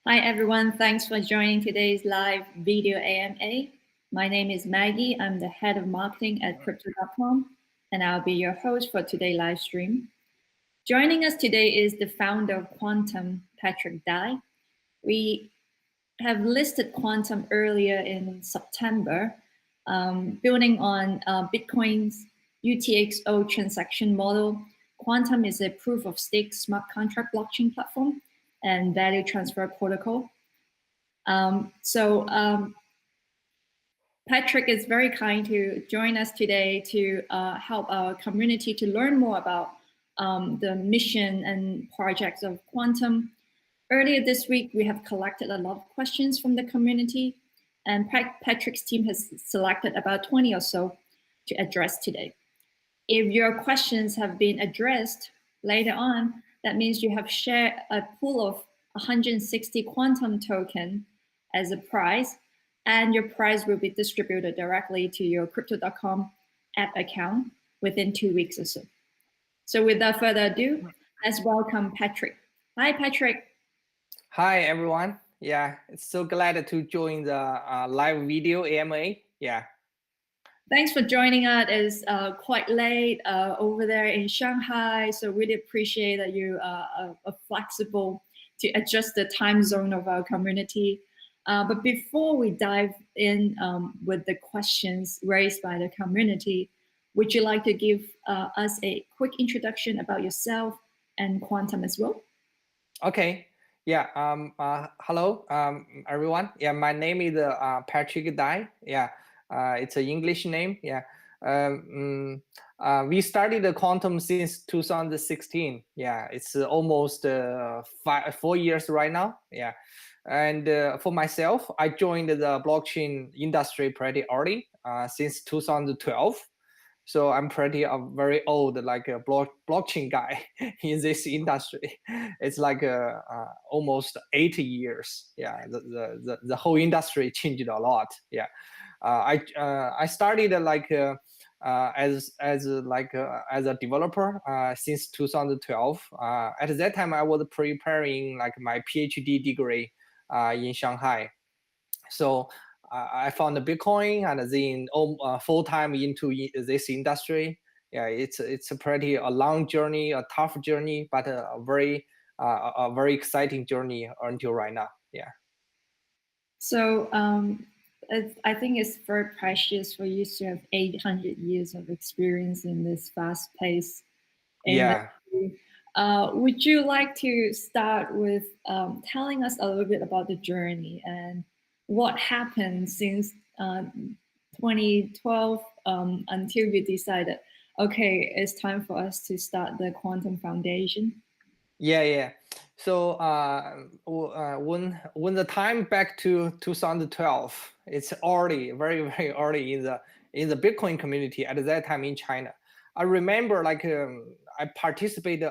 Hi, everyone. Thanks for joining today's live video AMA. My name is Maggie. I'm the head of marketing at Crypto.com, and I'll be your host for today's live stream. Joining us today is the founder of Qtum, Patrick Dai. We have listed Qtum earlier in September, building on Bitcoin's UTXO transaction model. Qtum is a proof-of-stake smart contract blockchain platform and value transfer protocol. Patrick is very kind to join us today to help our community to learn more about the mission and projects of Qtum. Earlier this week, we have collected a lot of questions from the community, and Patrick's team has selected about 20 or so to address today. If your questions have been addressed later on, that means you have shared a pool of 160 Qtum token as a prize, and your prize will be distributed directly to your Crypto.com app account within 2 weeks or so. So without further ado, let's welcome Patrick. Hi, Patrick. Hi, everyone. Yeah, it's so glad to join the live video AMA. Yeah. Thanks for joining us. It's quite late over there in Shanghai, so really appreciate that you are flexible to adjust the time zone of our community. But before we dive in with the questions raised by the community, would you like to give us a quick introduction about yourself and Qtum as well? Okay. Yeah. Hello, everyone. Yeah, my name is Patrick Dai. Yeah. It's an English name. Yeah. We started the Qtum since 2016. Yeah, it's almost 4 years right now. Yeah. And for myself, I joined the blockchain industry pretty early, since 2012. So I'm pretty very old, like a blockchain guy in this industry. It's like almost 80 years. Yeah, the whole industry changed a lot. Yeah, I started like as a developer since 2012. At that time, I was preparing like my PhD degree in Shanghai. So I found the Bitcoin and then full time into this industry. Yeah, it's a pretty a long journey, a tough journey, but a very exciting journey until right now. Yeah. So I think it's very precious for you to have 800 years of experience in this fast-paced Yeah. industry. Would you like to start with telling us a little bit about the journey and what happened since 2012 until you decided, okay, it's time for us to start the Qtum Foundation? Yeah. So when the time back to 2012, it's early, very early in the Bitcoin community at that time in China. I remember like I participated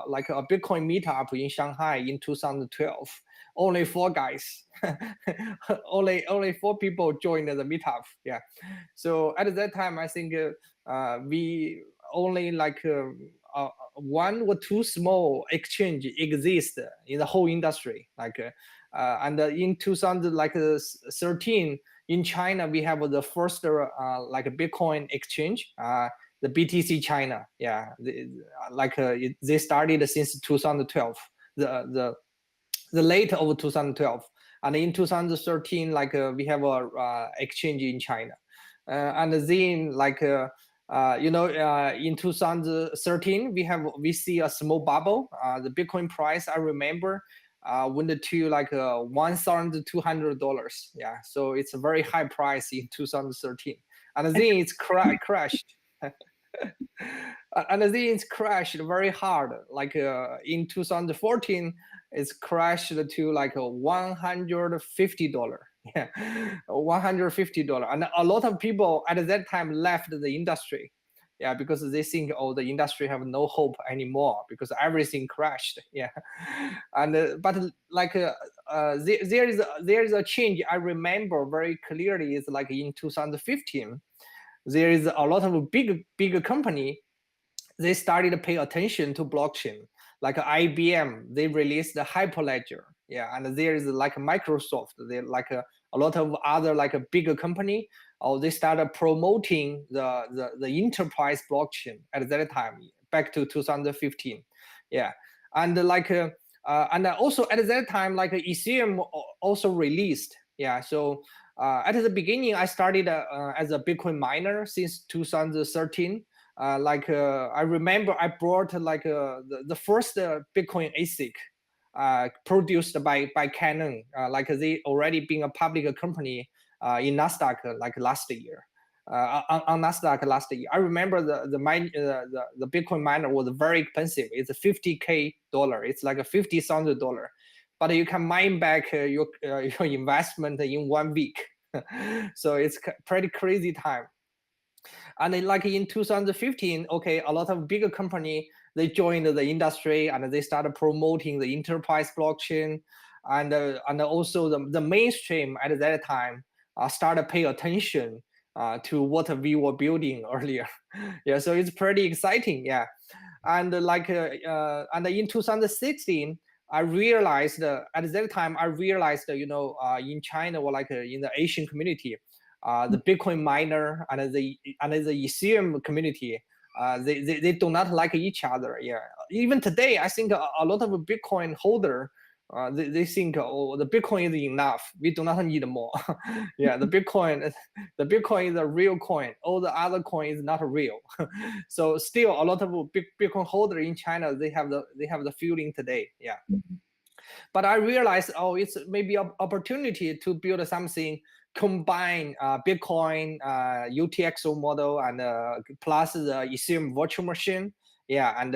like a Bitcoin meetup in Shanghai in 2012. Only 4 guys, only 4 people joined the meetup. Yeah. So at that time, I think we only like 1 or 2 small exchange exist in the whole industry. Like and in 2013 in China, we have the first like a Bitcoin exchange, the BTC China. Yeah, they started since 2012. The late of 2012, and in 2013, like we have a exchange in China, and then like in 2013 we see a small bubble. The Bitcoin price, I remember, went to like $1,200. Yeah, so it's a very high price in 2013, and then it's crashed. And then it's crashed very hard. Like in 2014, it's crashed to like $150. Yeah, $150, and a lot of people at that time left the industry. Yeah, because they think, oh, the industry have no hope anymore because everything crashed. Yeah, and but like there is a change I remember very clearly. Is like in 2015, there is a lot of big company. They started to pay attention to blockchain. Like IBM, they released the Hyperledger. Yeah, and there is like Microsoft. They like a lot of other like a bigger company. Or they started promoting the enterprise blockchain at that time, back to 2015. Yeah, and like and also at that time, like Ethereum also released. Yeah, so at the beginning, I started as a Bitcoin miner since 2013. I remember I brought like the first Bitcoin ASIC produced by Canon. Like they already been a public company in Nasdaq like last year. On Nasdaq last year, I remember the Bitcoin miner was very expensive. It's a $50,000. It's like a $50,000, but you can mine back your investment in 1 week. So it's pretty crazy time. And then, like in 2015, okay, a lot of bigger company, they joined the industry and they started promoting the enterprise blockchain, and also the mainstream at that time started pay attention to what we were building earlier. Yeah, so it's pretty exciting. Yeah, and in 2016, I realized at that time I realized in China or in the Asian community, the Bitcoin miner and the Ethereum community, they do not like each other. Yeah, even today I think a lot of Bitcoin holder, they think, oh, the Bitcoin is enough, we do not need more. Yeah, the Bitcoin is a real coin, all the other coin is not real. So still a lot of Bitcoin holder in China, they have the feeling today. Yeah, but I realized, oh, it's maybe an opportunity to build something combine Bitcoin UTXO model and plus the Ethereum virtual machine. Yeah, and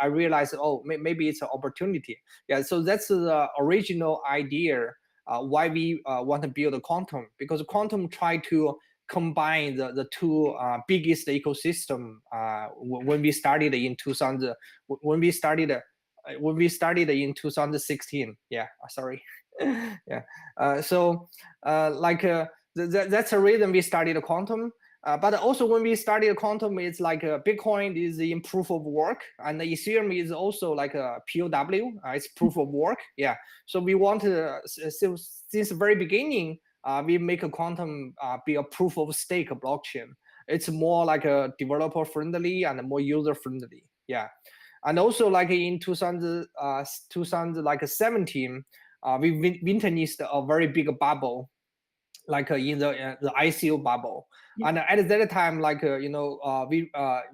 I realized, oh, maybe it's an opportunity. Yeah, so that's the original idea why we want to build a Quantum, because Quantum try to combine the two biggest ecosystem when we started in 2000 when we started in 2016. Yeah, sorry. Yeah, that's the reason we started Quantum. But also when we started Quantum, it's like Bitcoin is in proof of work, and the Ethereum is also like a POW. It's proof of work. Yeah, so we want to since the very beginning, we make a Quantum be a proof of stake blockchain. It's more like a developer friendly and more user friendly. Yeah, and also like in 2017, we witnessed a very big bubble, like in the ICO bubble. Yeah. And at that time,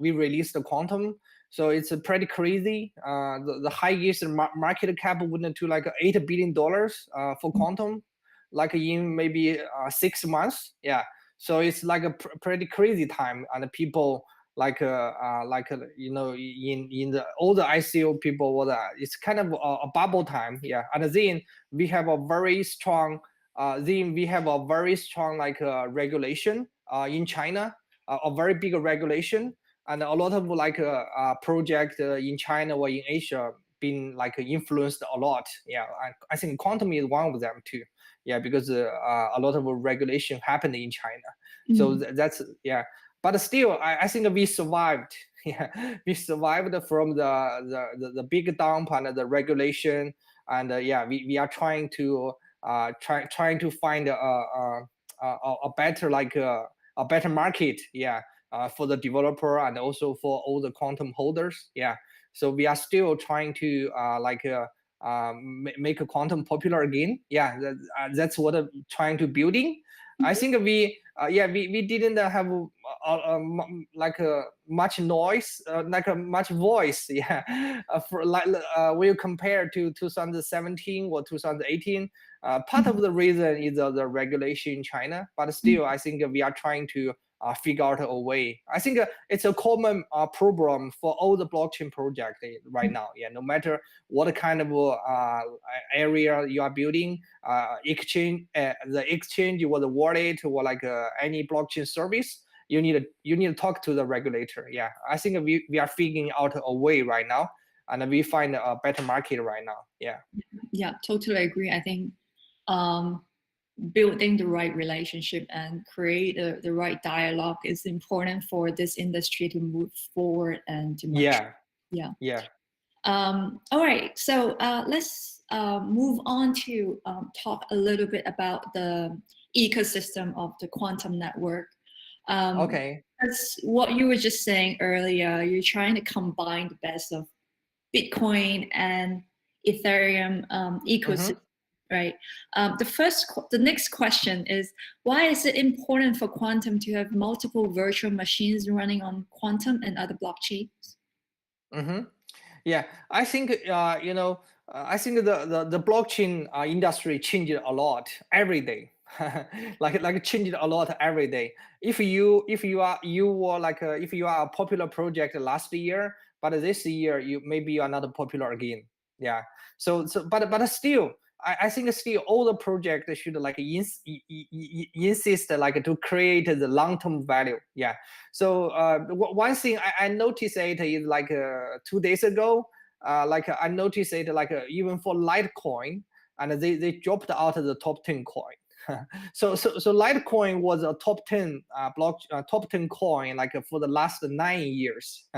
we released the Quantum, so it's pretty crazy. The highest market cap went to like $8 billion for Quantum, like in maybe 6 months. Yeah, so it's like a pretty crazy time, and people in the all the ICO people were it's kind of a bubble time. Yeah, and then we have a very strong regulation in China, a very big regulation, and a lot of project in China or in Asia been like influenced a lot. Yeah, I think Quantum is one of them too. Yeah, because a lot of regulation happened in China. So that's yeah. But still, I think we survived. Yeah, we survived from the big dump and the regulation, and yeah, we are trying to trying to find a better a better market. Yeah, for the developer and also for all the Quantum holders. Yeah, so we are still trying to make a Quantum popular again. Yeah, that's what I'm trying to building. I think we didn't have much noise, much voice. Yeah, for when you compare to 2017 or 2018. Part of the reason is the regulation in China, but still, I think we are trying to figure out a way. I think it's a common problem for all the blockchain projects right now. Yeah, no matter what kind of area you are building, the exchange or the wallet or like any blockchain service, you need to talk to the regulator. Yeah, I think we are figuring out a way right now, and we find a better market right now. Yeah. Yeah, totally agree. I think building the right relationship and create the right dialogue is important for this industry to move forward and to mature. Yeah. All right, so let's move on to talk a little bit about the ecosystem of the quantum network. Okay. That's what you were just saying earlier. You're trying to combine the best of Bitcoin and Ethereum ecosystem, right? The next question is, why is it important for Quantum to have multiple virtual machines running on Quantum and other blockchains? Yeah, I think I think the blockchain industry changed a lot every day. like changed a lot every day. If you are a popular project last year, but this year you maybe you are not popular again. Yeah. But still, I think still all the projects should like insist like to create the long-term value. Yeah. So one thing I noticed it is like 2 days ago, like I noticed it like even for Litecoin, and they dropped out of the top 10 coin. So Litecoin was a top 10 top 10 coin like for the last 9 years.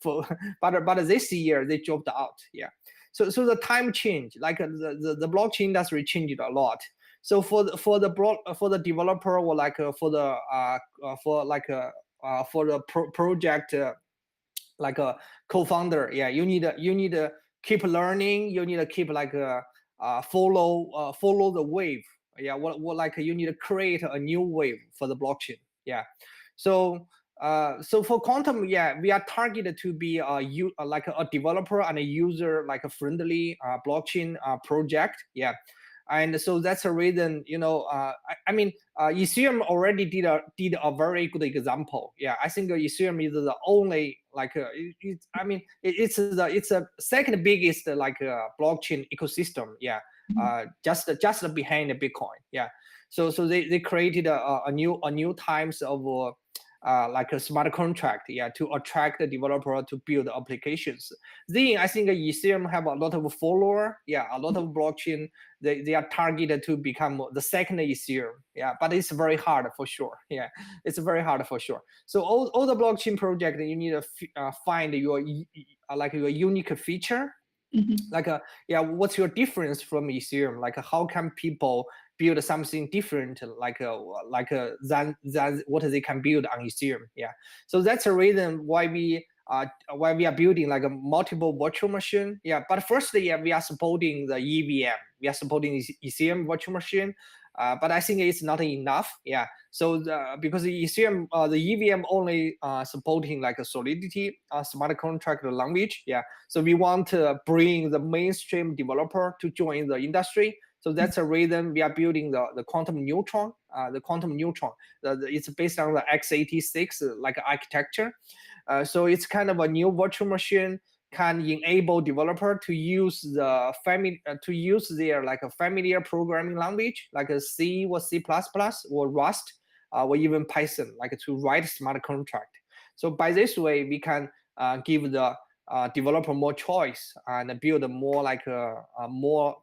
But this year they dropped out. Yeah. So the time change, like the blockchain industry changed a lot. So for the developer or like for the project like a co-founder, yeah, you need to keep learning. You need to keep like follow the wave. Yeah, what like you need to create a new wave for the blockchain. Yeah, so so for Quantum, yeah, we are targeted to be like a developer and a user like a friendly blockchain project. Yeah. And so that's a reason, I mean, Ethereum already did a very good example. Yeah, I think Ethereum is the only like it's a second biggest like blockchain ecosystem. Yeah, just behind the Bitcoin. Yeah, so they created a new types of like a smart contract, yeah, to attract the developer to build applications. Then I think Ethereum have a lot of follower, yeah, a lot of blockchain. They are targeted to become the second Ethereum, yeah, but it's very hard for sure. Yeah, it's very hard for sure. So all the blockchain project, you need to find your like your unique feature. Like yeah, what's your difference from Ethereum? Like how can people build something different like than what they can build on Ethereum? Yeah, so that's the reason why we are building like a multiple virtual machine. Yeah, but firstly, yeah, we are supporting the EVM. We are supporting Ethereum virtual machine. But I think it's not enough. Yeah. So because the Ethereum, the EVM only supporting like a Solidity smart contract language. Yeah. So we want to bring the mainstream developer to join the industry. So that's a reason we are building the quantum neutron. The quantum neutron, it's based on the x86 like architecture. So it's kind of a new virtual machine, can enable developer to use their like a familiar programming language like a C or C++ or Rust or even Python, like to write smart contract. So by this way, we can give the developer more choice and build more like more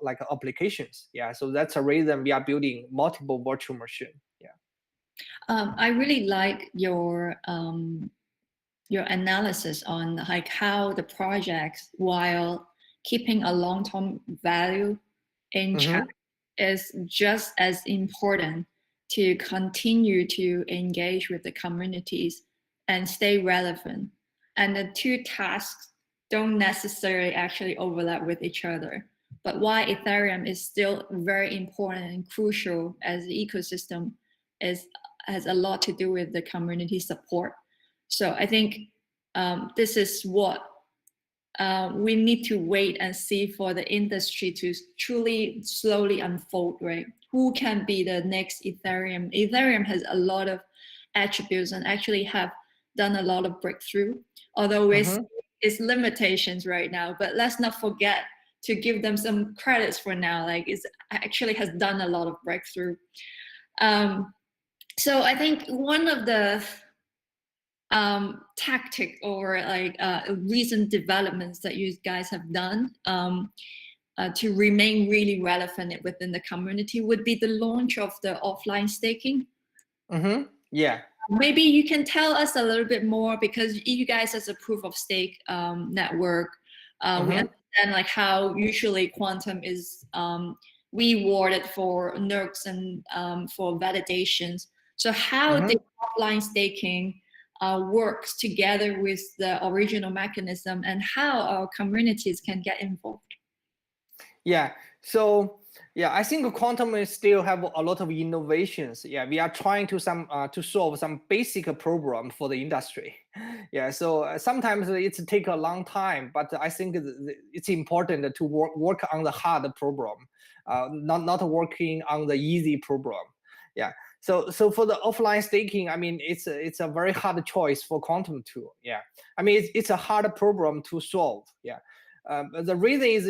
like applications. Yeah, so that's a reason we are building multiple virtual machine. Yeah. I really like your analysis on like how the projects, while keeping a long-term value in check, is just as important to continue to engage with the communities and stay relevant. And the two tasks don't necessarily actually overlap with each other. But why Ethereum is still very important and crucial as the ecosystem has a lot to do with the community support. So I think this is what we need to wait and see for the industry to truly slowly unfold, right? Who can be the next Ethereum? Ethereum has a lot of attributes and actually have done a lot of breakthrough, although it's limitations right now. But let's not forget to give them some credits for now. Like it actually has done a lot of breakthrough. So I think one of the tactic or like recent developments that you guys have done to remain really relevant within the community would be the launch of the offline staking. Yeah. Maybe you can tell us a little bit more, because you guys as a proof of stake network, we understand like how usually Quantum is rewarded for NERCs and for validations. So how the offline staking works together with the original mechanism, and how our communities can get involved? Yeah. So yeah, I think Quantum still have a lot of innovations. Yeah, we are trying to solve some basic problem for the industry. Yeah. So sometimes it take a long time, but I think it's important to work on the hard problem, not working on the easy problem. Yeah. So for the offline staking, I mean, it's a very hard choice for Quantum too. Yeah. I mean, it's a hard problem to solve. Yeah. The reason is,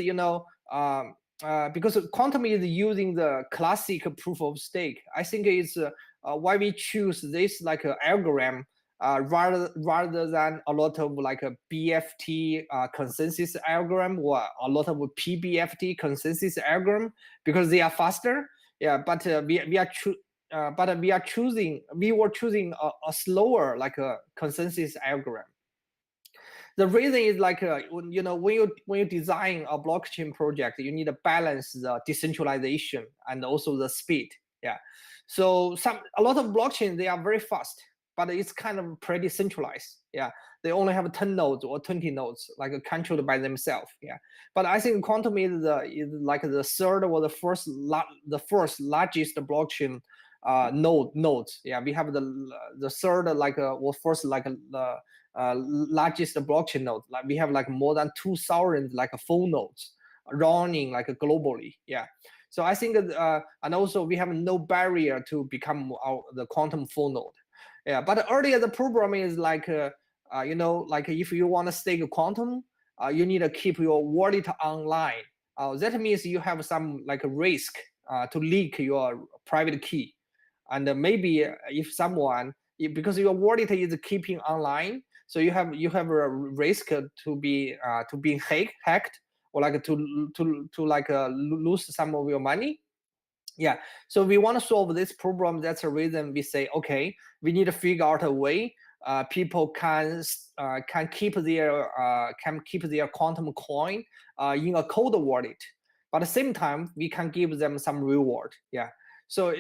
because quantum is using the classic proof of stake. I think it's why we choose this like algorithm rather than a lot of like a BFT consensus algorithm or a lot of PBFT consensus algorithm, because they are faster. Yeah, but we were choosing a slower like a consensus algorithm. The reason is like when you design a blockchain project, you need to balance the decentralization and also the speed. Yeah, so a lot of blockchains, they are very fast, but it's kind of pretty centralized. Yeah, they only have 10 nodes or 20 nodes, like controlled by themselves. Yeah, but I think quantum is like the third or the first largest blockchain nodes. Yeah, we have the third like or first like the largest blockchain node. Like we have like more than 2,000 like full nodes running like globally. Yeah. So I think, and also we have no barrier to become the quantum full node. Yeah. But earlier the problem is like, like if you want to stake quantum, you need to keep your wallet online. That means you have some like risk to leak your private key. And maybe if someone, because your wallet is keeping online, so you have a risk to be hacked, or like to like lose some of your money. Yeah, so we want to solve this problem. That's the reason we say, okay, we need to figure out a way people can keep their quantum coin in a cold wallet, but at the same time we can give them some reward. Yeah, so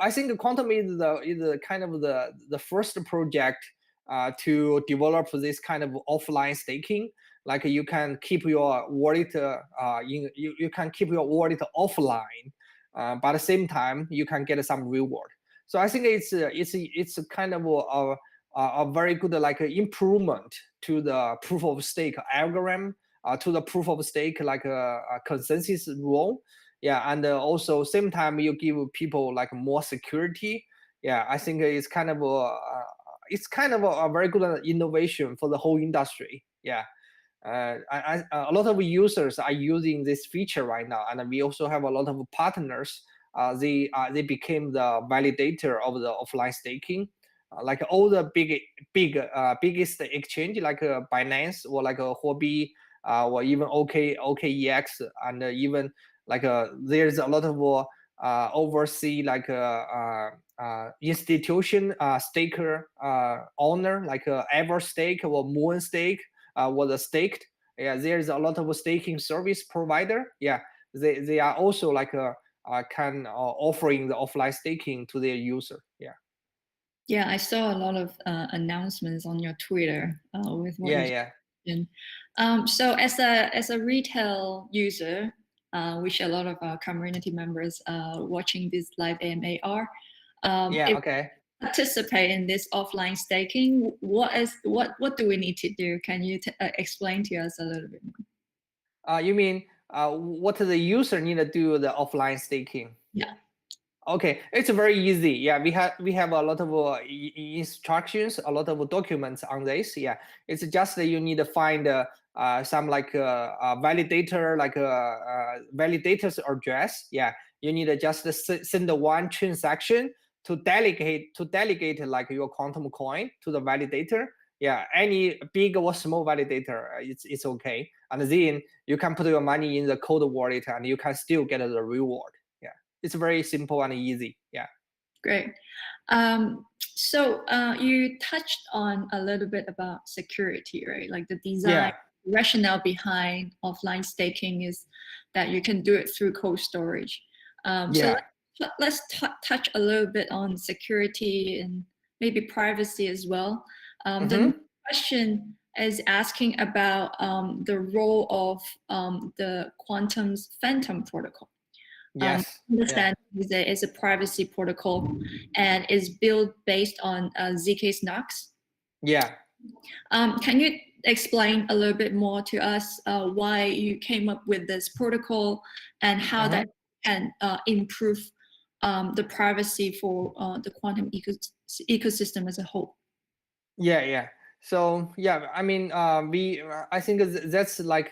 I think quantum is the kind of the first project to develop this kind of offline staking. Like you can keep your wallet you can keep your wallet offline, but at the same time you can get some reward. So I think it's kind of a very good like improvement to the proof of stake algorithm, to the proof of stake like a consensus rule. Yeah, and also same time you give people like more security. Yeah, I think it's kind of a very good innovation for the whole industry. Yeah. A lot of users are using this feature right now, and we also have a lot of partners. They became the validator of the offline staking, like all the biggest exchange like Binance or like Huobi, or even OKEX, and even like there's a lot of oversee like institution staker owner like Everstake or Moonstake was staked. Yeah, there's a lot of staking service provider. Yeah, they are also like offering the offline staking to their user. Yeah. Yeah, I saw a lot of announcements on your Twitter with what Yeah, you just yeah. mentioned. So as a retail user, which a lot of our community members watching this live AMA are, Yeah, if okay. we participate in this offline staking, what do we need to do? Can you explain to us a little bit more? You mean what the user need to do the offline staking? Yeah. Okay, it's very easy. Yeah, we have a lot of instructions, a lot of documents on this. Yeah, it's just that you need to find some like validator, like validator's address. Yeah, you need to just send one transaction to delegate like your quantum coin to the validator. Yeah, any big or small validator, it's okay. And then you can put your money in the cold wallet, and you can still get the reward. It's very simple and easy. Yeah. Great. So you touched on a little bit about security, right? Like the design Yeah. rationale behind offline staking is that you can do it through cold storage. So Yeah. let's touch a little bit on security and maybe privacy as well. The next Mm-hmm. question is asking about the role of the quantum's phantom protocol. Yes. Yeah. Understand is a privacy protocol and is built based on zk snarks. Yeah. Can you explain a little bit more to us why you came up with this protocol and how Uh-huh. that can improve the privacy for the quantum ecosystem as a whole? Yeah. Yeah. So yeah, I mean, I think that's like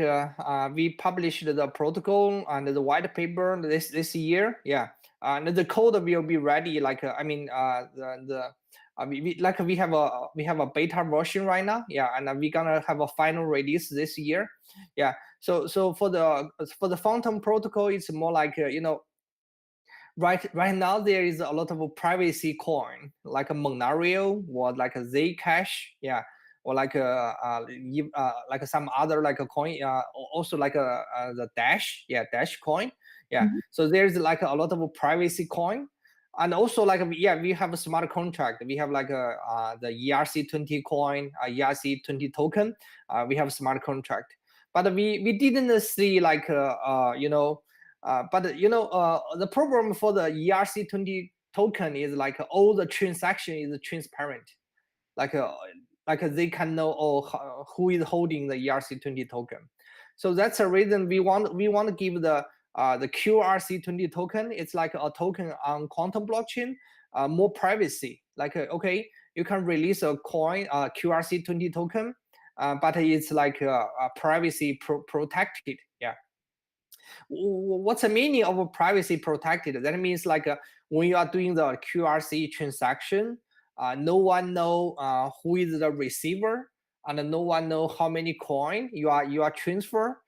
we published the protocol and the white paper this year. Yeah, and the code will be ready. Like I mean, we have a beta version right now. Yeah, and we're gonna have a final release this year. Yeah. So for the Phantom protocol, it's more like right now there is a lot of privacy coin like a Monero or like a Zcash, yeah, or like some other like a coin, also like the Dash, yeah, Dash coin, yeah. Mhm. So there's like a lot of privacy coin, and also like yeah, we have a smart contract. We have like the ERC20 coin, ERC20 token. We have smart contract, but we didn't see like but the problem for the ERC20 token is like all the transaction is transparent. Like they can know who is holding the ERC20 token. So that's a reason we want to give the QRC20 token. It's like a token on quantum blockchain, more privacy. Like okay, you can release a coin, QRC20 token, but it's like privacy protected. Yeah. What's the meaning of privacy protected? That means like when you are doing the QRC transaction, no one know who is the receiver, and no one know how many coin you are transfer.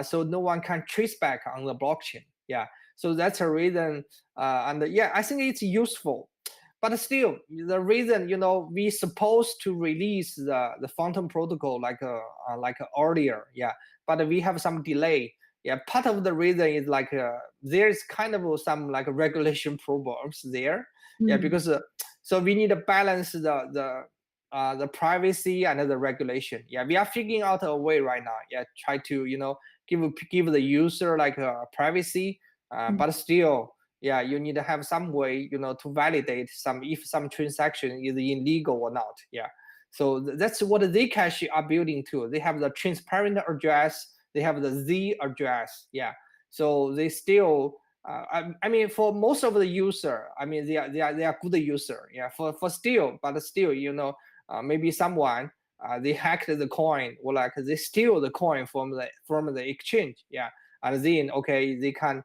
So no one can trace back on the blockchain. Yeah. So that's a reason, and yeah, I think it's useful. But still, the reason we supposed to release the Phantom protocol like earlier, yeah, but we have some delay. Yeah, part of the reason is like there's kind of some like regulation problems there. Yeah, Mm. because so we need to balance the privacy and the regulation. Yeah, we are figuring out a way right now. Yeah, try to give the user like privacy, Mm. but still, yeah, you need to have some way to validate some if some transaction is illegal or not. Yeah, so that's what Zcash are building to. They have the transparent address, they have the Z address. Yeah. So they still, I mean, for most of the user, I mean, they are good user. Yeah. For still, but still, maybe someone they hacked the coin or like they steal the coin from the exchange. Yeah. And then okay, they can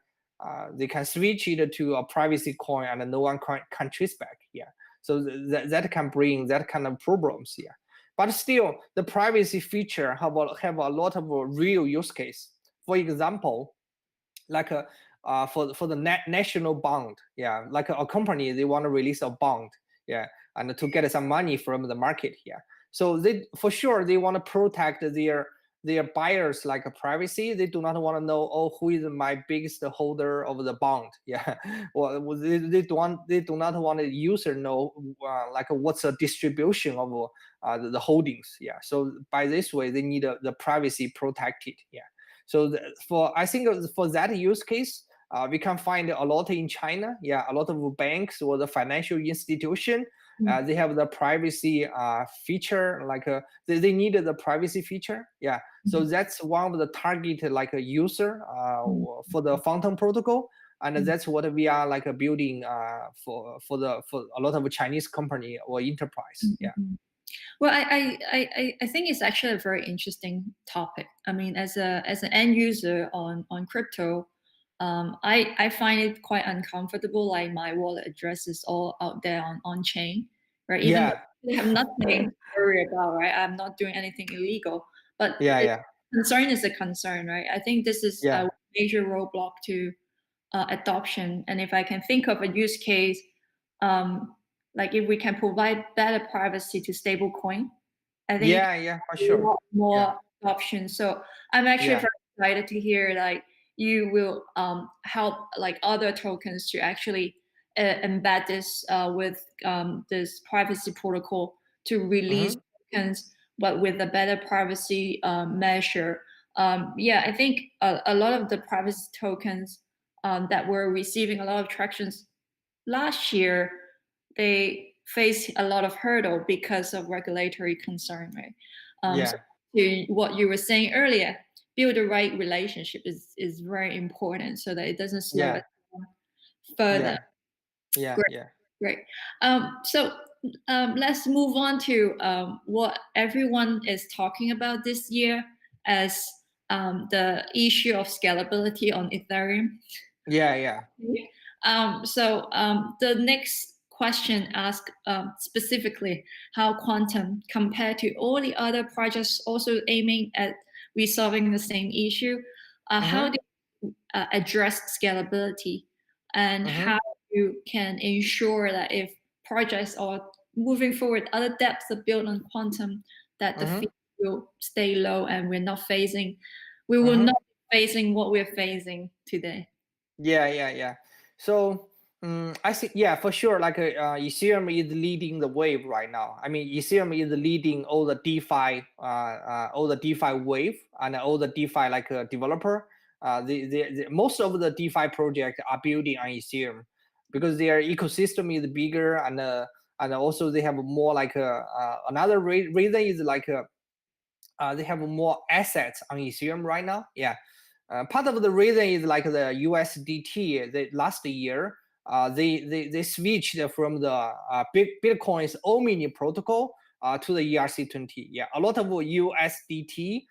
switch it to a privacy coin and no one can trace back. Yeah. So that can bring that kind of problems. Yeah. But still, the privacy feature have a lot of real use case. For example, like for the national bond, yeah, like a company they want to release a bond, yeah, and to get some money from the market, yeah. So they for sure they want to protect their buyers like a privacy. They do not want to know who is my biggest holder of the bond, yeah. Well, they do not want the user know like what's the distribution of the holdings, yeah. So by this way they need the privacy protected, yeah. So for I think for that use case, we can find a lot in China. Yeah, a lot of banks or the financial institution, Mm. they have the privacy feature. Like they needed the privacy feature. Yeah, so Mhm. that's one of the target like a user Mm. for the Phantom protocol. And Mm. that's what we are like building for a lot of Chinese company or enterprise. Mm. Yeah. Mm. Well, I think it's actually a very interesting topic. I mean, as an end user on crypto, I find it quite uncomfortable. Like my wallet address is all out there on chain, right? Even though Yeah. they have nothing to worry about, right? I'm not doing anything illegal, but Yeah. Yeah. concern is a concern, right? I think this is a Yeah. major roadblock to adoption. And if I can think of a use case, um, like if we can provide better privacy to stablecoin, I think Yeah. Yeah. For a sure. lot Yeah. more adoption. So I'm actually Yeah. very excited to hear like you will help like other tokens to actually embed this with this privacy protocol to release Hmm. tokens, but with a better privacy measure. Yeah, I think a lot of the privacy tokens that were receiving a lot of tractions last year, they face a lot of hurdle because of regulatory concern, right? So Yeah. to what you were saying earlier, build the right relationship is very important so that it doesn't slow us Yeah. down further. Yeah. Yeah. Great, Yeah. great. So let's move on to what everyone is talking about this year as the issue of scalability on Ethereum. Yeah. The next question asks specifically how Quantum, compared to all the other projects also aiming at resolving the same issue, how do you address scalability, and how you can ensure that if projects are moving forward, other dApps are built on Quantum, that the fee will stay low and we will not be facing what we're facing today. Yeah. So I think, yeah, for sure, like Ethereum is leading the wave right now. I mean, Ethereum is leading all the DeFi wave, and all the DeFi like developer. Most of the DeFi projects are building on Ethereum because their ecosystem is bigger, and also they have more like another reason is like they have more assets on Ethereum right now. Yeah. Part of the reason is like the USDT. Last year, they switched from the Bitcoin's Omni protocol to the ERC20. Yeah, a lot of USDT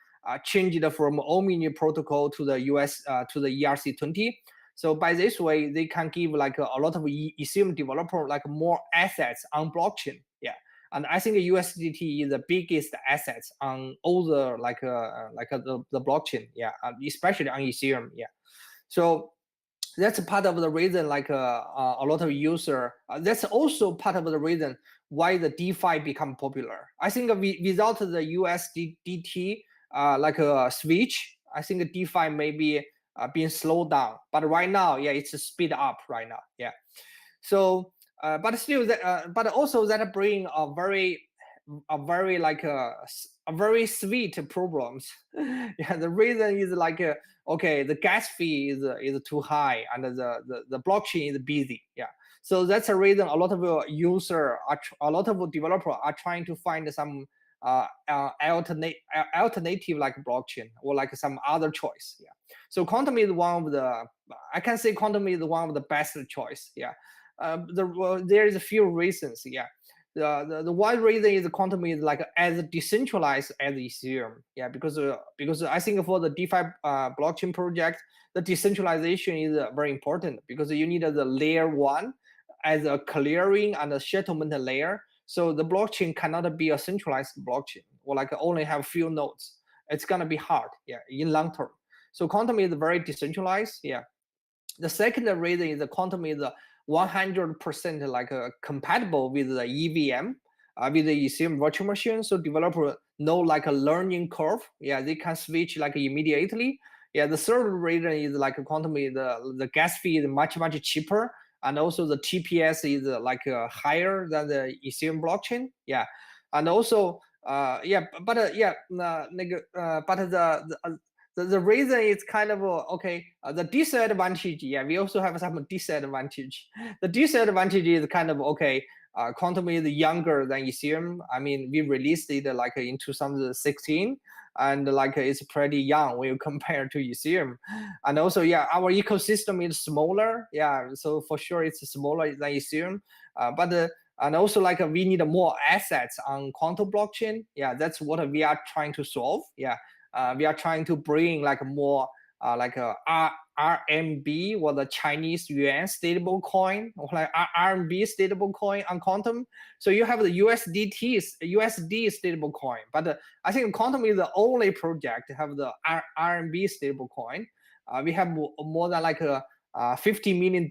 changed from Omni protocol to the ERC20. So by this way, they can give like a lot of Ethereum developer like more assets on blockchain. Yeah. And I think USDT is the biggest assets on all the the blockchain, yeah, especially on Ethereum, yeah. So that's part of the reason, like a lot of user. That's also part of the reason why the DeFi become popular. I think without the USDT like a switch, I think DeFi may be being slowed down. But right now, yeah, it's speed up right now, yeah. So but still but also that bring a very like a very sweet problems. Yeah, the reason is like okay, the gas fee is too high, and the blockchain is busy. Yeah, so that's a reason a lot of a lot of developers are trying to find some alternative like blockchain or like some other choice. Yeah, so Quantum is one of the, I can say Quantum is one of the best choice. Yeah. There is a few reasons. Yeah, the one reason is Quantum is like as decentralized as Ethereum. Yeah, because I think for the DeFi blockchain project, the decentralization is very important because you need the layer one as a clearing and a settlement layer. So the blockchain cannot be a centralized blockchain or like only have few nodes. It's gonna be hard. Yeah, in long term. So Quantum is very decentralized. Yeah. The second reason is the Quantum is 100% like compatible with the EVM, with the Ethereum virtual machine. So developer know like a learning curve. Yeah, they can switch like immediately. Yeah, the third reason is like Quantum is the gas fee is much cheaper, and also the TPS is like higher than the Ethereum blockchain. Yeah, and also yeah, but but the reason is kind of okay. The disadvantage, yeah, we also have some disadvantage. The disadvantage is kind of okay. Quantum is younger than Ethereum. I mean, we released it like in 2016, and like it's pretty young when you compare to Ethereum. And also, yeah, our ecosystem is smaller. Yeah, so for sure it's smaller than Ethereum. And also like we need more assets on Quantum blockchain. Yeah, that's what we are trying to solve. Yeah. We are trying to bring like more like a RMB or the Chinese yuan stable coin or like RMB stable coin on Quantum. So you have the USD stable coin, but I think Quantum is the only project to have the RMB stable coin. We have more than like a $50 million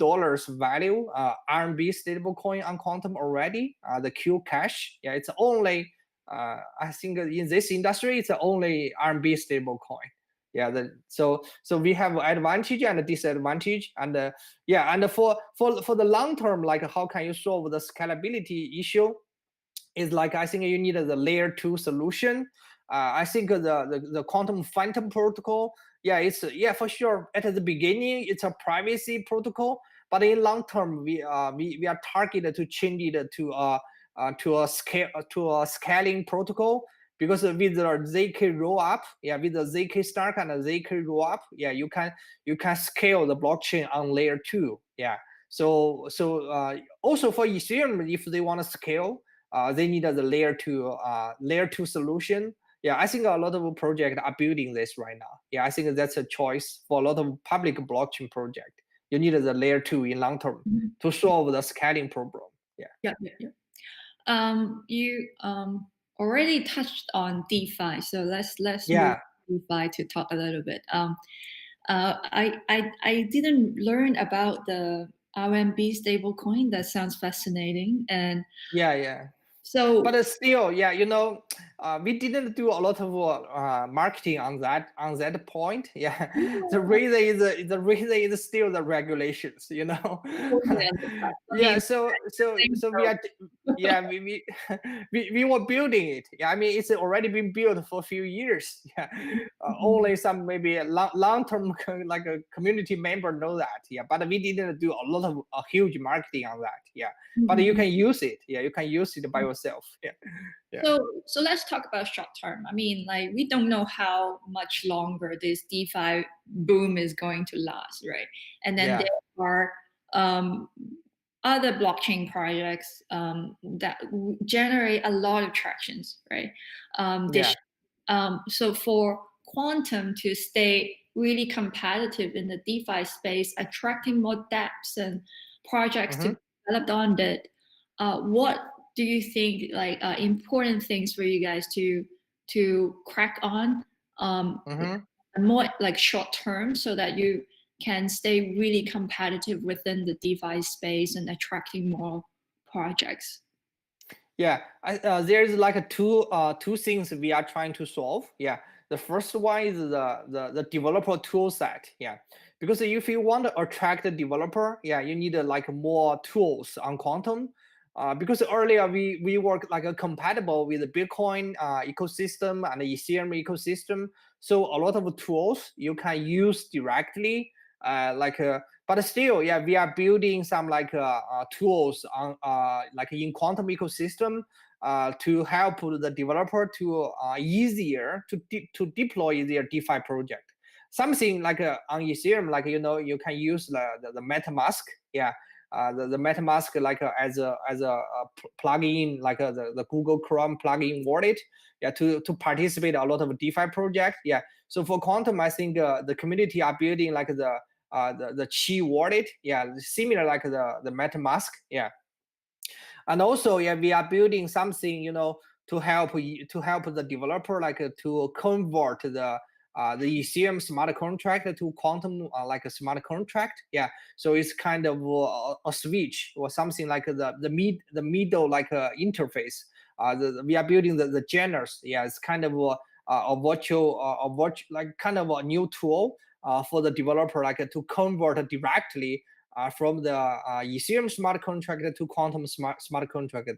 value RMB stable coin on Quantum already. The Q Cash, yeah, it's only I think in this industry, it's the only RMB stable coin. Yeah, so we have advantage and disadvantage, and yeah, and for the long term, like how can you solve the scalability issue? Is like I think you need the layer 2 solution. I think the Quantum Phantom protocol, yeah, it's for sure at the beginning it's a privacy protocol, but in long term we are targeted to change it to a scaling protocol, because with the ZK rollup, yeah, with the ZK Stack and the ZK rollup, yeah, you can scale the blockchain on layer 2. Yeah. So also for Ethereum, if they want to scale, they need the layer 2 solution. Yeah, I think a lot of projects are building this right now. Yeah, I think that's a choice for a lot of public blockchain project. You need the layer 2 in long term to solve the scaling problem. Yeah. You already touched on DeFi, so let's move Yeah. to DeFi to talk a little bit. I didn't learn about the RMB stablecoin. That sounds fascinating, and Yeah. so But still, yeah, we didn't do a lot of marketing on that point. Yeah, the reason is still the regulations. totally understand. I Yeah, mean, so we are, yeah, we were building it. Yeah, I mean it's already been built for a few years. Yeah, only some maybe long term like a community member know that. Yeah, but we didn't do a lot of huge marketing on that. Yeah, but you can use it. Yeah, you can use it by yourself. Yeah. So let's talk about short term. I mean, like we don't know how much longer this DeFi boom is going to last, right? And then Yeah. there are other blockchain projects that generate a lot of tractions, right? Yeah. So for Quantum to stay really competitive in the DeFi space, attracting more dApps and projects to be developed on it, what do you think like important things for you guys to crack on more like short term so that you can stay really competitive within the DeFi space and attracting more projects? Yeah, there's like two things we are trying to solve. Yeah, the first one is the developer tool set. Yeah, because if you want to attract a developer, yeah, you need like more tools on Quantum. Because earlier we work like a compatible with the Bitcoin ecosystem and the Ethereum ecosystem, so a lot of tools you can use directly. But still, yeah, we are building some like tools on like in Quantum ecosystem to help the developer to easier to deploy their DeFi project. Something like on Ethereum, like you can use the MetaMask. Yeah, the MetaMask like as a plugin, like the Google Chrome plugin wallet. Yeah, to participate a lot of DeFi project. Yeah, so for Quantum, I think the community are building like the Qi wallet. Yeah, similar like the MetaMask. Yeah, and also, yeah, we are building something to help the developer like to convert the Ethereum smart contract to Quantum like a smart contract. Yeah, so it's kind of a switch or something like the middle like interface. We are building the genres. Yeah, it's kind of a virtual like kind of a new tool for the developer like to convert directly from the Ethereum smart contract to Quantum smart contract.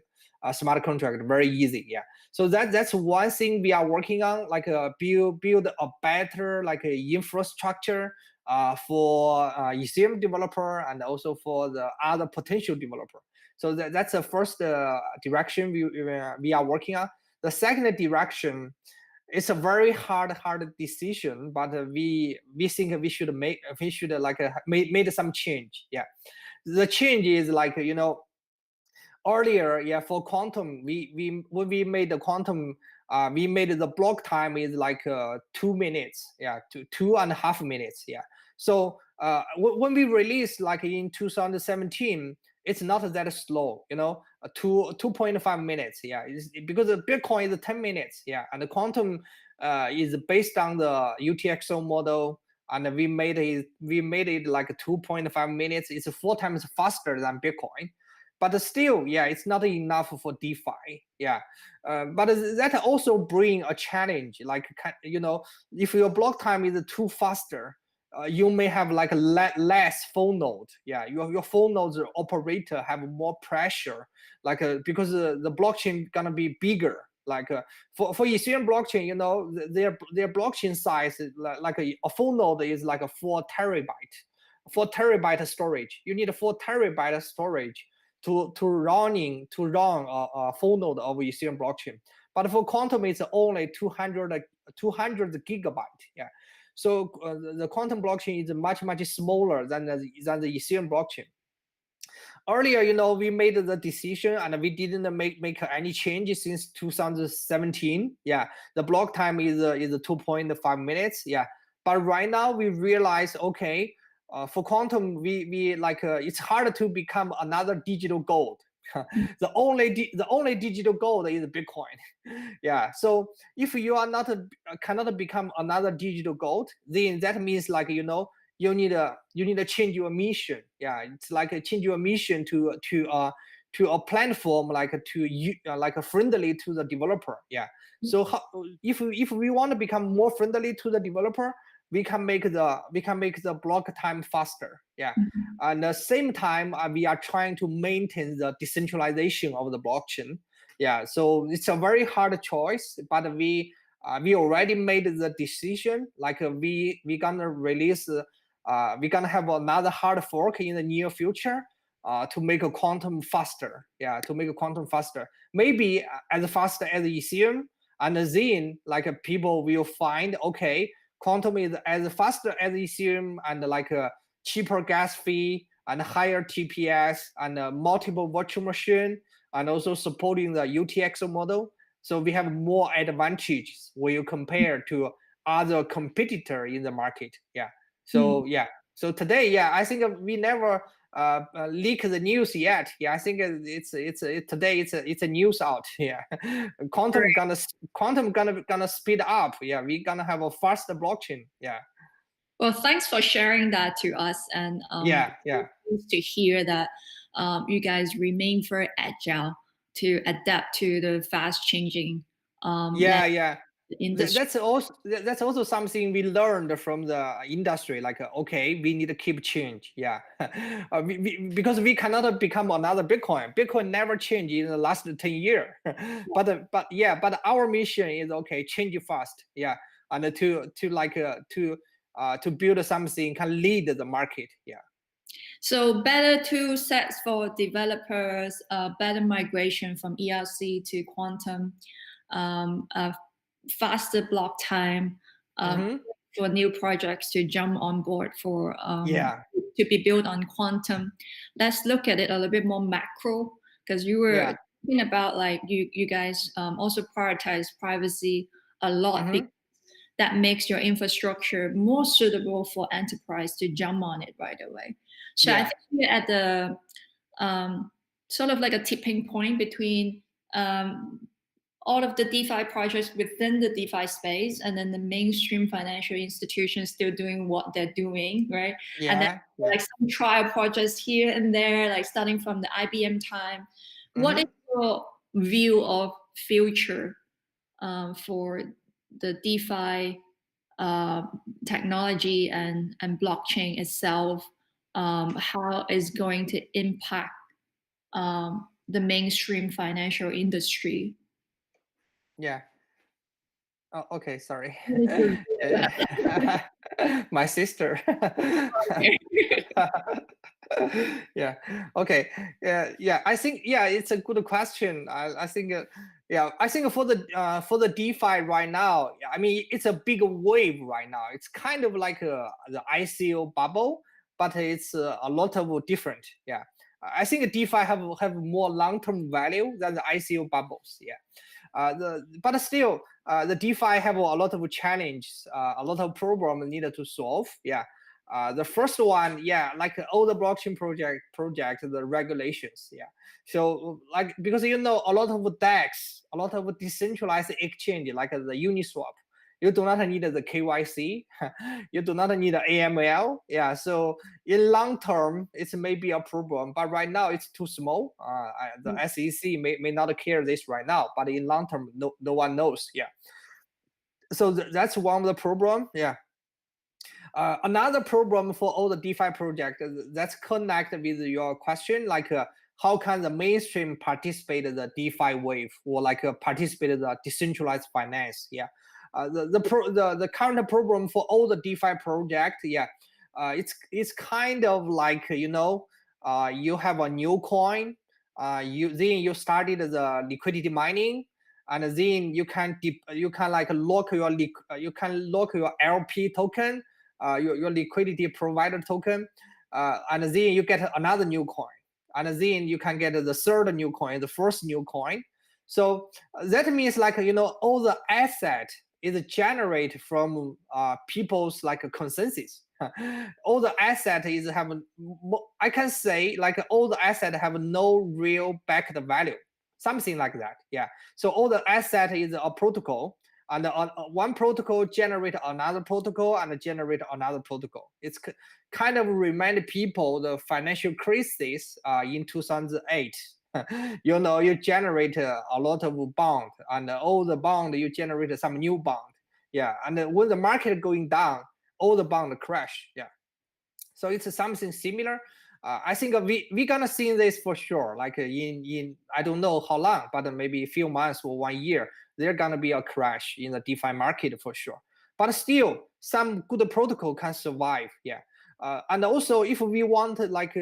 Very easy. Yeah, so that's one thing we are working on, like build a better like infrastructure for Ethereum developer and also for the other potential developer. So that's the first direction we are working on. The second direction, it's a very hard decision, but we think we should like made some change. Yeah, the change is like earlier, yeah, for Quantum, we when we made the Quantum, we made the block time is like 2 minutes. Yeah, 2.5 minutes. Yeah, so when we released like in 2017, it's not that slow, 2.5 minutes. Yeah, because the Bitcoin is 10 minutes. Yeah, and the Quantum is based on the UTXO model, and we made it like 2.5 minutes. It's 4 times faster than Bitcoin. But still, yeah, it's not enough for DeFi. Yeah, but that also bring a challenge. Like, if your block time is too faster, you may have like less full node. Yeah, your full nodes operator have more pressure, like because the blockchain gonna be bigger. Like for Ethereum blockchain, their blockchain size is like a full node is like a 4 terabyte, 4 terabyte storage. You need a 4 terabyte storage to run a full node of Ethereum blockchain. But for Quantum, it's only 200 gigabyte. Yeah. So the Quantum blockchain is much smaller than the Ethereum blockchain. earlier, we made the decision and we didn't make any changes since 2017. Yeah, the block time is 2.5 minutes. Yeah, but right now we realize, okay, for quantum, we like it's hard to become another digital gold. the only digital gold is Bitcoin. Yeah, so if you are not cannot become another digital gold, then that means like you need to change your mission. Yeah, it's like change your mission to a platform like like a friendly to the developer. Yeah, so if we want to become more friendly to the developer, we can make the block time faster. Yeah, and at the same time we are trying to maintain the decentralization of the blockchain. Yeah, so it's a very hard choice, but we already made the decision. Like we gonna release. We're gonna have another hard fork in the near future to make a quantum faster. Yeah, to make a quantum faster. Maybe as fast as Ethereum, and then like people will find, okay, quantum is as faster as Ethereum and like a cheaper gas fee and higher TPS and multiple virtual machine and also supporting the UTXO model. So we have more advantages when you compare to other competitor in the market. Yeah. So yeah. So today, yeah, I think we never leak the news yet. Yeah, I think today it's a news out. Yeah, quantum gonna speed up. Yeah, we gonna have a faster blockchain. Yeah. Well, thanks for sharing that to us, and Yeah. to hear that you guys remain very agile to adapt to the fast changing Yeah. industry. That's also something we learned from the industry. Like, okay, we need to keep change. Yeah, because we cannot become another Bitcoin. Bitcoin never changed in the last 10 years. but our mission is, okay, change fast. Yeah, and to build something can lead the market. Yeah. So better tool sets for developers, better migration from ERC to quantum, faster block time for new projects to jump on board for to be built on quantum. Let's look at it a little bit more macro, because you were talking about like you guys also prioritize privacy a lot. Because that makes your infrastructure more suitable for enterprise to jump on it right away. So I think we're at the sort of like a tipping point between all of the DeFi projects within the DeFi space, and then the mainstream financial institutions still doing what they're doing, right? Yeah. And then like some trial projects here and there, like starting from the IBM time. What is your view of future for the DeFi technology and blockchain itself? How is going to impact the mainstream financial industry? Yeah. Oh, okay. Sorry. My sister. Yeah. Okay. Yeah. I think it's a good question. I think I think for the DeFi right now, I mean, it's a big wave right now. It's kind of like the ICO bubble, but it's a lot of different. Yeah. I think DeFi have more long-term value than the ICO bubbles. Yeah. But still, the DeFi have a lot of challenges, a lot of problems needed to solve. Yeah. The first one, like all the blockchain project, the regulations. Yeah. So like, because a lot of DEX, a lot of decentralized exchange, like the Uniswap, you do not need the KYC, you do not need the AML. Yeah, so in long term, it's maybe a problem, but right now it's too small. The SEC may not care this right now, but in long term, no one knows. Yeah, so that's one of the problem. Yeah. Another problem for all the DeFi project that's connected with your question, like how can the mainstream participate in the DeFi wave, or like participate in the decentralized finance? Yeah. The current problem for all the DeFi project, it's kind of like you have a new coin, you started the liquidity mining, and then you can like lock your LP token, your liquidity provider token, and then you get another new coin. and then you can get the third new coin, the first new coin. So that means like, all the asset is generated from people's like a consensus. All the asset is have, I can say like all the asset have no real backed value, something like that. Yeah. So all the asset is a protocol, and one protocol generate another protocol and generate another protocol. It's kind of remind people the financial crisis in 2008. You generate a lot of bond, and all the bond you generate some new bond. Yeah, and when the market going down, all the bond crash. Yeah, so it's something similar. I think we gonna see this for sure. Like in I don't know how long, but maybe a few months or 1 year, there's gonna be a crash in the DeFi market for sure. But still, some good protocol can survive. Yeah. And also, if we want to like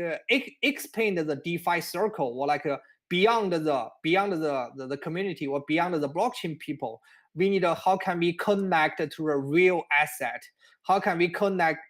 expand the DeFi circle, or like beyond the community or beyond the blockchain people, we need how can we connect to a real asset? How can we connect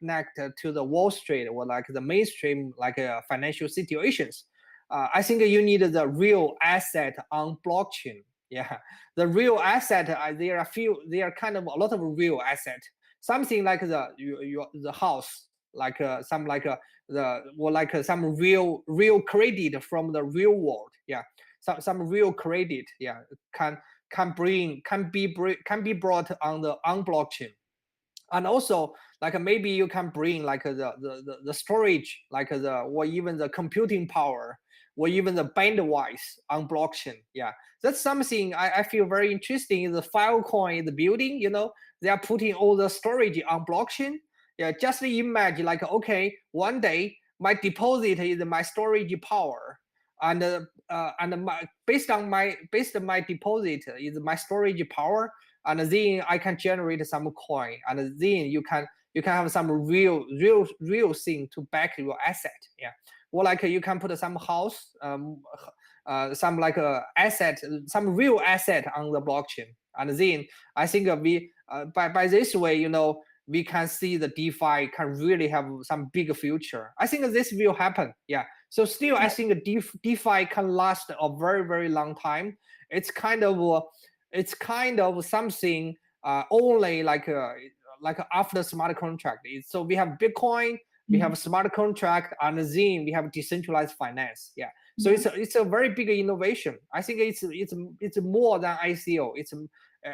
to the Wall Street or like the mainstream like financial situations? I think you need the real asset on blockchain. Yeah, the real asset. There are kind of a lot of real asset. Something like the house, like some like the or like some real credit from the real world. Yeah, some real credit. Yeah, can be brought on blockchain. And also like maybe you can bring like the storage, like or even the computing power, or even the bandwidth on blockchain. Yeah, that's something I feel very interesting. In the Filecoin, the building, they are putting all the storage on blockchain. Yeah, just imagine like, okay, one day my deposit is my storage power, and based on my deposit is my storage power, and then I can generate some coin, and then you can have some real thing to back your asset. Yeah, or like you can put some house, some like asset, some real asset on the blockchain, and then I think we by this way, we can see the DeFi can really have some big future. I think this will happen. Yeah. So still, I think DeFi can last a very, very long time. It's kind of something only like after smart contract. So we have Bitcoin, we have smart contract, and then we have decentralized finance. Yeah. So it's a very big innovation. I think it's more than ICO.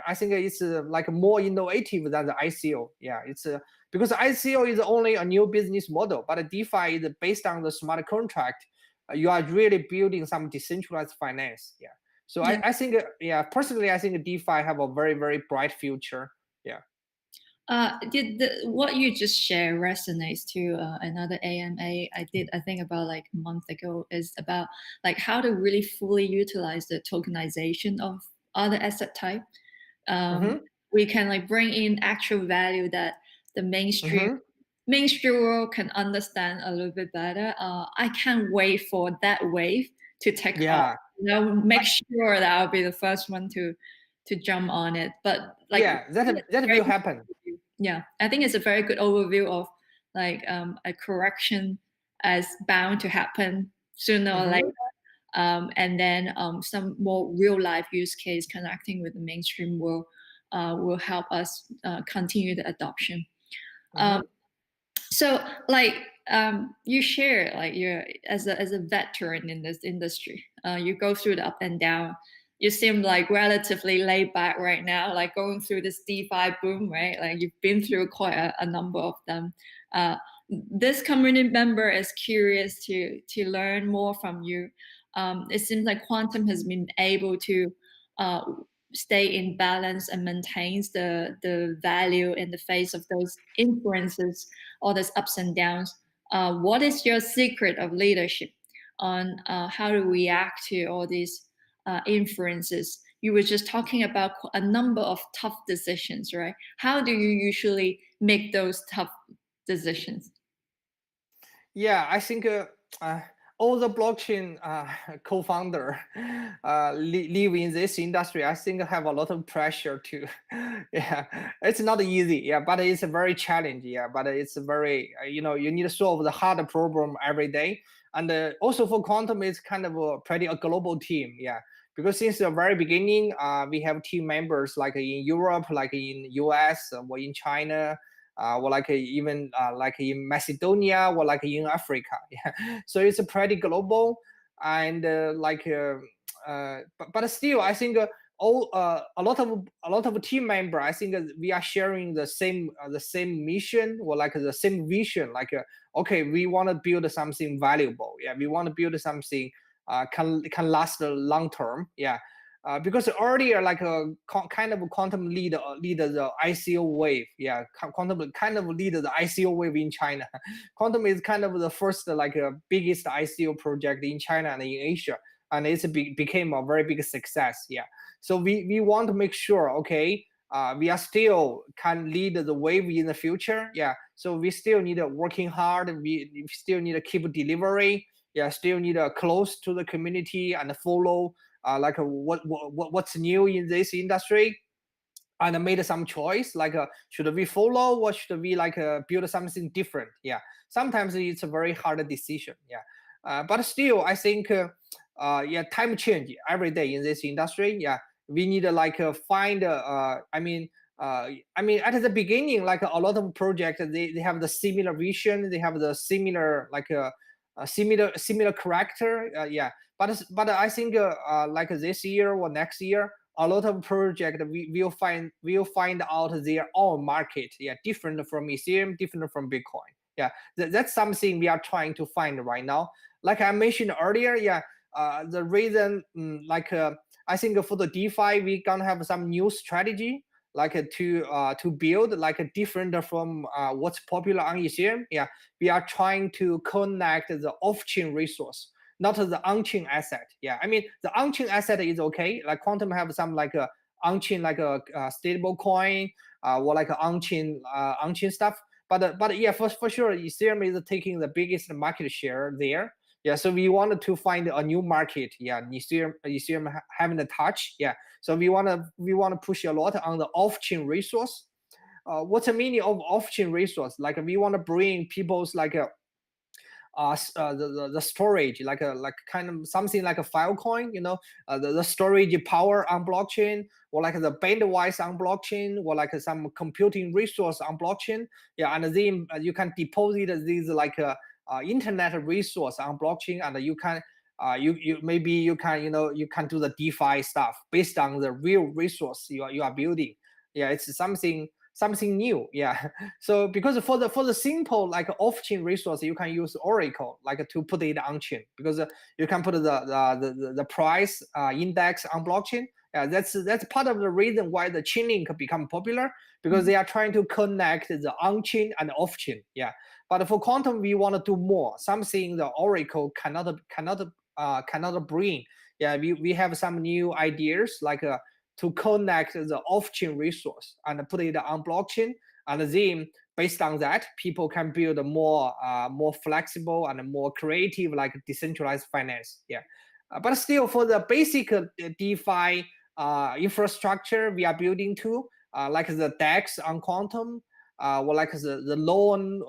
I think it's like more innovative than the ICO. Yeah, it's because ICO is only a new business model, but DeFi is based on the smart contract. You are really building some decentralized finance. Yeah. So I think, personally, I think DeFi have a very, very bright future. Yeah. What you just shared resonates to another AMA I think about like a month ago, is about like how to really fully utilize the tokenization of other asset type. We can like bring in actual value that the mainstream world can understand a little bit better. I can't wait for that wave to take off. Make sure that I'll be the first one to jump on it. But like, that will happen. Yeah, I think it's a very good overview of like a correction as bound to happen sooner or later. And then some more real life use case connecting with the mainstream world will help us continue the adoption. So like you share like you're as a veteran in this industry, you go through the up and down. You seem like relatively laid back right now, like going through this DeFi boom, right? Like you've been through quite a number of them. This community member is curious to learn more from you. It seems like Qtum has been able to stay in balance and maintains the value in the face of those influences, all those ups and downs. What is your secret of leadership on how to react to all these influences? You were just talking about a number of tough decisions, right? How do you usually make those tough decisions? Yeah, I think all the blockchain co-founder live in this industry, I think have a lot of pressure to, yeah, it's not easy, yeah, but it's very challenging, yeah, but it's very, you need to solve the hard problem every day. And also for Quantum, it's kind of a global team, yeah, because since the very beginning, we have team members like in Europe, like in US, or in China, or like even like in Macedonia, or like in Africa. Yeah, so it's a pretty global, and but still, I think a lot of team member. I think we are sharing the same mission, or like the same vision. Like okay, we want to build something valuable. Yeah, we want to build something can last long term. Yeah. Because earlier, like a kind of quantum lead the ICO wave, yeah, quantum kind of lead the ICO wave in China. Quantum is kind of the first like biggest ICO project in China and in Asia, and it's became a very big success. Yeah, so we want to make sure, okay, we are still can lead the wave in the future. Yeah, so we still need working hard. We still need to keep delivering. Yeah, still need to close to the community and follow like what's new in this industry, and made some choice like should we follow or should we like build something different. Yeah, sometimes it's a very hard decision. Yeah, but still I think yeah, time change every day in this industry. Yeah, we need to like find I mean at the beginning, like a lot of projects, they have the similar vision, they have the similar like a similar character. Yeah, but I think like this year or next year, a lot of project we will find out their own market. Yeah, different from Ethereum, different from Bitcoin. Yeah, that's something we are trying to find right now. Like I mentioned earlier, yeah, the reason I think for the DeFi we gonna have some new strategy like to build like a different from what's popular on Ethereum. Yeah, we are trying to connect the off-chain resource, not the on-chain asset. Yeah, I mean the on-chain asset is okay. Like Quantum have some like a on-chain like a stable coin or like a on-chain stuff. But yeah, for sure, Ethereum is taking the biggest market share there. Yeah, so we wanted to find a new market. Yeah, Ethereum having the touch. Yeah, so we wanna push a lot on the off-chain resource. What's the meaning of off-chain resource? Like we want to bring people's like the storage, like a like kind of something like a Filecoin, the storage power on blockchain, or like the bandwidth on blockchain, or like some computing resource on blockchain. Yeah, and then you can deposit these like internet resource on blockchain, and you can you maybe you can you can do the DeFi stuff based on the real resource you are building. Yeah, it's something new. Yeah, so because for the simple like off-chain resource, you can use Oracle like to put it on chain, because you can put the price index on blockchain. Yeah, that's part of the reason why the Chainlink become popular, because they are trying to connect the on-chain and off-chain. Yeah, but for Quantum we want to do more, something the Oracle cannot bring. Yeah, we have some new ideas like to connect the off-chain resource and put it on blockchain, and then based on that, people can build a more flexible and more creative like decentralized finance. Yeah, but still for the basic DeFi infrastructure we are building too, like the DEX on Quantum, or like the loan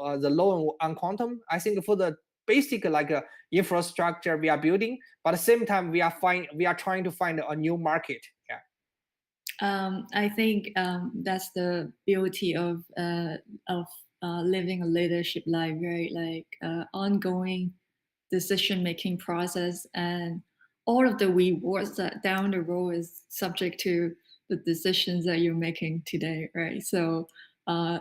on Quantum. I think for the basic like infrastructure we are building, but at the same time we are trying to find a new market. Yeah. I think that's the beauty of living a leadership life, right? Like ongoing decision-making process, and all of the rewards that down the road is subject to the decisions that you're making today, right? So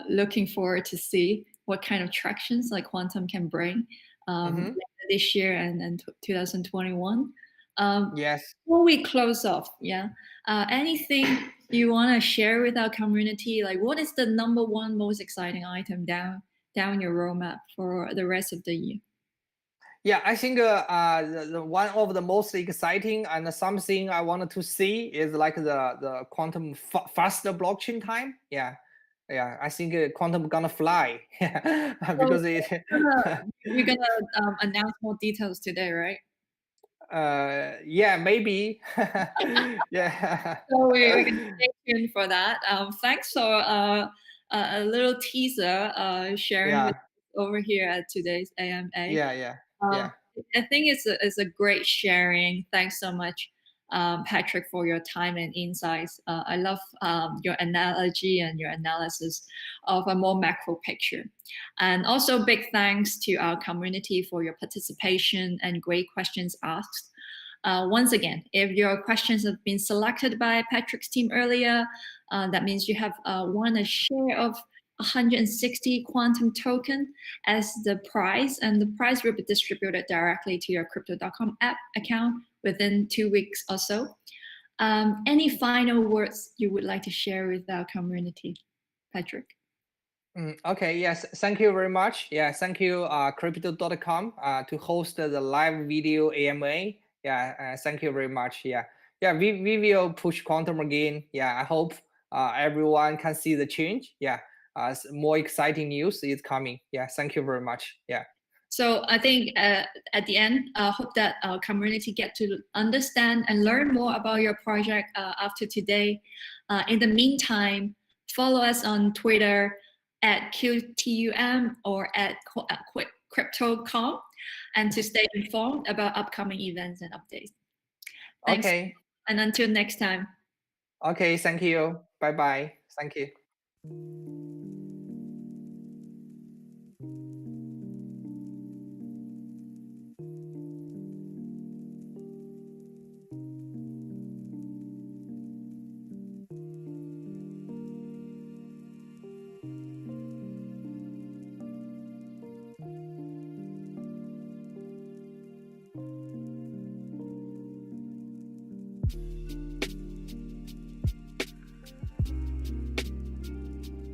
looking forward to see what kind of tractions like Quantum can bring later this year and 2021. Yes. Before we close off, yeah, anything you want to share with our community? Like, what is the number one most exciting item down your roadmap for the rest of the year? Yeah, I think the one of the most exciting and something I wanted to see is like the quantum faster blockchain time. Yeah, Yeah, I think Qtum gonna fly So because it. you're gonna announce more details today, right? Yeah, maybe. Yeah. So we can stay tuned for that. Thanks for a little teaser sharing with Yeah, us over here at today's AMA. yeah, yeah, Um, yeah. I think it's a great sharing. Thanks so much, Patrick, for your time and insights. I love your analogy and your analysis of a more macro picture. And also, big thanks to our community for your participation and great questions asked. Once again, if your questions have been selected by Patrick's team earlier, that means you have won a share of 160 Qtum token as the prize, and the prize will be distributed directly to your Crypto.com app account within 2 weeks or so. Any final words you would like to share with our community, Patrick? Okay, yes, thank you very much. Yeah, thank you, crypto.com, to host the live video AMA. Yeah, thank you very much. Yeah, yeah, we will push Quantum again. Yeah, I hope everyone can see the change. Yeah, more exciting news is coming. Yeah, thank you very much. Yeah. So I think at the end, I hope that our community get to understand and learn more about your project after today. In the meantime, follow us on Twitter at QTUM or at Crypto.com and to stay informed about upcoming events and updates. Thanks. Okay. And until next time. Okay, thank you. Bye bye. Thank you.